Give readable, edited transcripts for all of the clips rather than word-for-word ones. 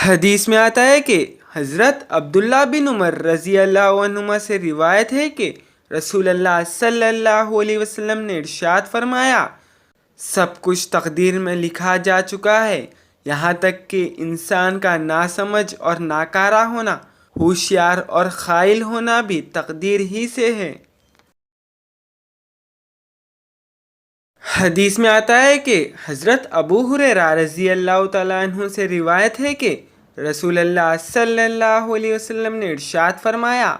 حدیث میں آتا ہے کہ حضرت عبداللہ بن عمر رضی اللہ عنہما سے روایت ہے کہ رسول اللہ صلی اللہ علیہ وسلم نے ارشاد فرمایا، سب کچھ تقدیر میں لکھا جا چکا ہے، یہاں تک کہ انسان کا ناسمجھ اور ناکارہ ہونا، ہوشیار اور قائل ہونا بھی تقدیر ہی سے ہے۔ حدیث میں آتا ہے کہ حضرت ابو ہریرہ رضی اللہ تعالیٰ عنہ سے روایت ہے کہ رسول اللہ صلی اللہ علیہ وسلم نے ارشاد فرمایا،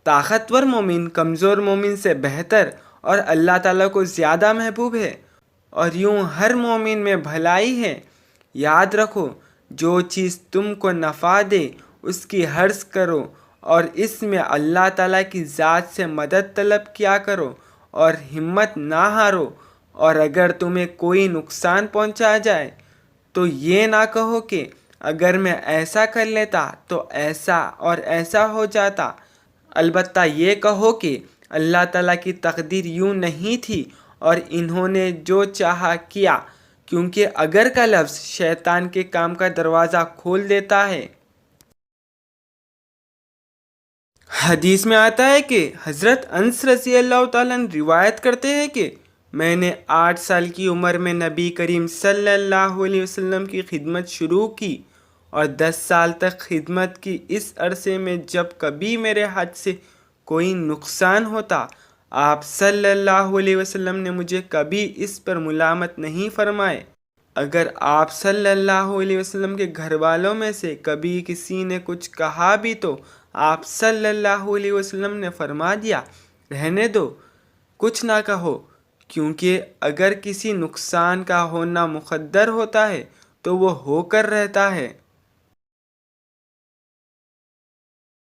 طاقتور مومن کمزور مومن سے بہتر اور اللہ تعالیٰ کو زیادہ محبوب ہے، اور یوں ہر مومن میں بھلائی ہے۔ یاد رکھو، جو چیز تم کو نفع دے اس کی حرص کرو، اور اس میں اللہ تعالیٰ کی ذات سے مدد طلب کیا کرو، اور ہمت نہ ہارو، اور اگر تمہیں کوئی نقصان پہنچا جائے تو یہ نہ کہو کہ اگر میں ایسا کر لیتا تو ایسا اور ایسا ہو جاتا، البتہ یہ کہو کہ اللہ تعالیٰ کی تقدیر یوں نہیں تھی اور انہوں نے جو چاہا کیا، کیونکہ اگر کا لفظ شیطان کے کام کا دروازہ کھول دیتا ہے۔ حدیث میں آتا ہے کہ حضرت انس رضی اللہ تعالیٰ عنہ روایت کرتے ہیں کہ میں نے 8 سال کی عمر میں نبی کریم صلی اللہ علیہ وسلم کی خدمت شروع کی، اور 10 سال تک خدمت کی۔ اس عرصے میں جب کبھی میرے ہاتھ سے کوئی نقصان ہوتا، آپ صلی اللہ علیہ وسلم نے مجھے کبھی اس پر ملامت نہیں فرمائے۔ اگر آپ صلی اللہ علیہ وسلم کے گھر والوں میں سے کبھی کسی نے کچھ کہا بھی تو آپ صلی اللہ علیہ وسلم نے فرما دیا، رہنے دو، کچھ نہ کہو، کیونکہ اگر کسی نقصان کا ہونا مقدر ہوتا ہے تو وہ ہو کر رہتا ہے۔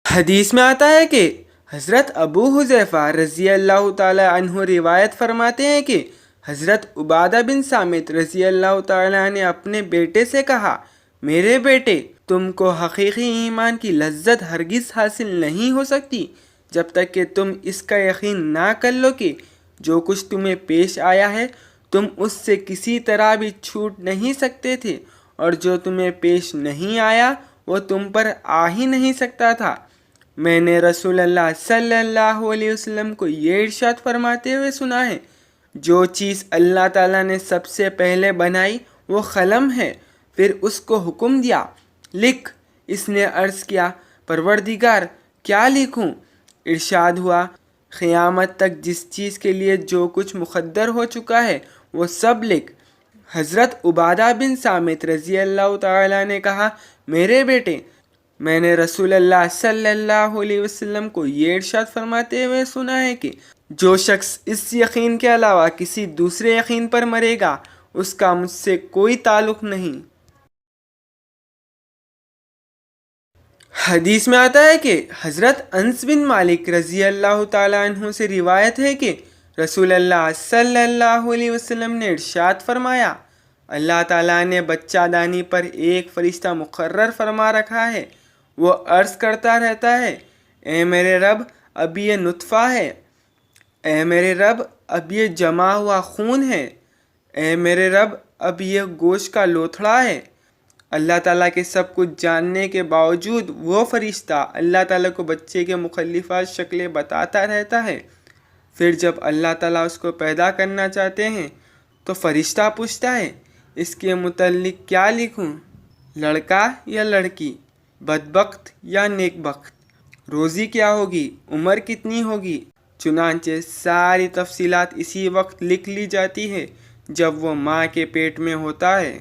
حدیث میں آتا ہے کہ حضرت ابو حذیفہ رضی اللہ تعالی عنہ روایت فرماتے ہیں کہ حضرت عبادہ بن صامت رضی اللہ تعالیٰ نے اپنے بیٹے سے کہا، میرے بیٹے، تم کو حقیقی ایمان کی لذت ہرگز حاصل نہیں ہو سکتی جب تک کہ تم اس کا یقین نہ کر لو کہ جو کچھ تمہیں پیش آیا ہے تم اس سے کسی طرح بھی چھوٹ نہیں سکتے تھے، اور جو تمہیں پیش نہیں آیا وہ تم پر آ ہی نہیں سکتا تھا۔ میں نے رسول اللہ صلی اللہ علیہ وسلم کو یہ ارشاد فرماتے ہوئے سنا ہے، جو چیز اللہ تعالیٰ نے سب سے پہلے بنائی وہ قلم ہے، پھر اس کو حکم دیا، لکھ۔ اس نے عرض کیا، پروردگار، کیا لکھوں؟ ارشاد ہوا، قیامت تک جس چیز کے لیے جو کچھ مقدر ہو چکا ہے وہ سب لکھ۔ حضرت عبادہ بن صامت رضی اللہ تعالیٰ نے کہا، میرے بیٹے، میں نے رسول اللہ صلی اللہ علیہ وسلم کو یہ ارشاد فرماتے ہوئے سنا ہے کہ جو شخص اس یقین کے علاوہ کسی دوسرے یقین پر مرے گا اس کا مجھ سے کوئی تعلق نہیں۔ حدیث میں آتا ہے کہ حضرت انس بن مالک رضی اللہ تعالیٰ عنہ سے روایت ہے کہ رسول اللہ صلی اللہ علیہ وسلم نے ارشاد فرمایا، اللہ تعالیٰ نے بچہ دانی پر ایک فرشتہ مقرر فرما رکھا ہے، وہ عرض کرتا رہتا ہے، اے میرے رب، اب یہ نطفہ ہے، اے میرے رب، اب یہ جمع ہوا خون ہے، اے میرے رب، اب یہ گوشت کا لوتھڑا ہے۔ اللہ تعالیٰ کے سب کچھ جاننے کے باوجود وہ فرشتہ اللہ تعالیٰ کو بچے کے مختلفات شکلیں بتاتا رہتا ہے۔ پھر جب اللہ تعالیٰ اس کو پیدا کرنا چاہتے ہیں تو فرشتہ پوچھتا ہے، اس کے متعلق کیا لکھوں؟ لڑکا یا لڑکی؟ بدبخت یا نیک بخت؟ روزی کیا ہوگی؟ عمر کتنی ہوگی؟ چنانچہ ساری تفصیلات اسی وقت لکھ لی جاتی ہے جب وہ ماں کے پیٹ میں ہوتا ہے۔